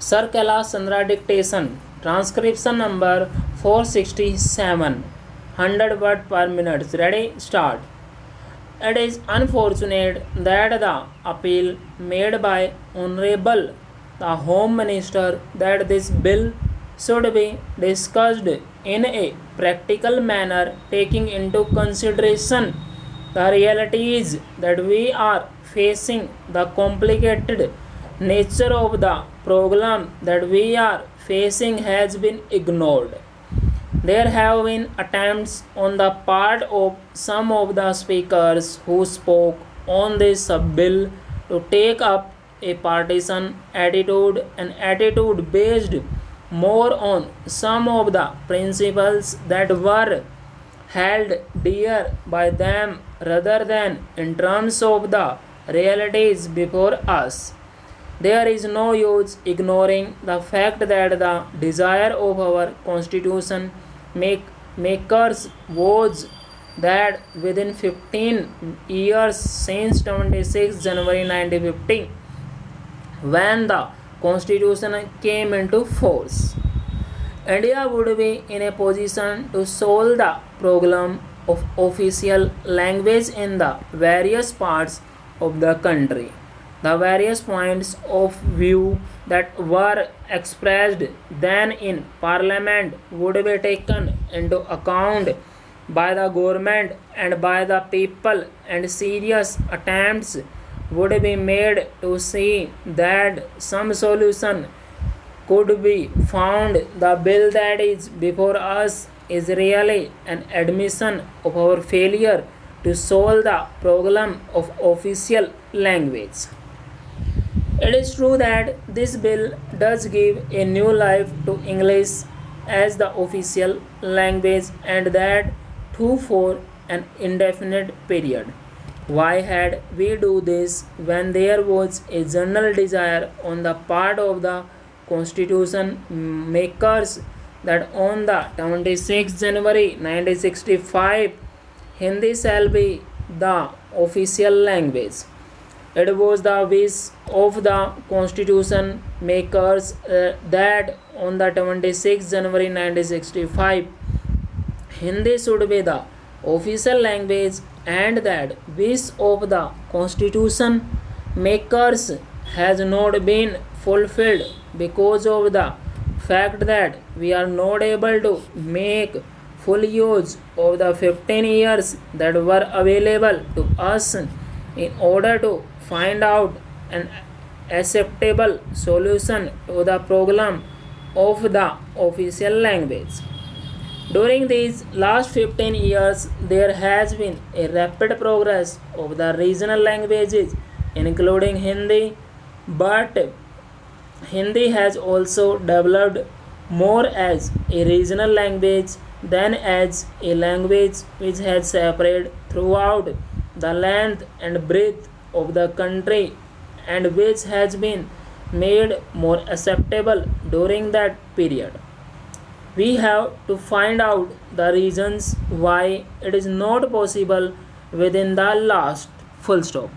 Sir Kailash Chandra dictation transcription number 467 100 word per minute. Ready? Start. It is unfortunate that the appeal made by Honorable the Home Minister that this bill should be discussed in a practical manner, taking into consideration the realities that we are facing, the complicated nature of the problem that we are facing has been ignored. There have been attempts on the part of some of the speakers who spoke on this bill to take up a partisan attitude, an attitude based more on some of the principles that were held dear by them rather than in terms of the realities before us. There is no use ignoring the fact that the desire of our Constitution makers was that within 15 years since 26 January 1950, when the Constitution came into force, India would be in a position to solve the problem of official language in the various parts of the country. The various points of view that were expressed then in Parliament would be taken into account by the government and by the people, and serious attempts would be made to see that some solution could be found. The bill that is before us is really an admission of our failure to solve the problem of official language. It is true that this bill does give a new life to English as the official language, and that too for an indefinite period. Why had we do this when there was a general desire on the part of the Constitution makers that on the 26th January 1965 Hindi shall be the official language? It was the wish of the Constitution makers that on the 26th January 1965 Hindi should be the official language, and that wish of the Constitution makers has not been fulfilled because of the fact that we are not able to make full use of the 15 years that were available to us in order to find out an acceptable solution to the problem of the official language. During these last 15 years, there has been a rapid progress of the regional languages, including Hindi, but Hindi has also developed more as a regional language than as a language which has spread throughout the length and breadth of the country, and which has been made more acceptable during that period. We have to find out the reasons why it is not possible within the last full stop.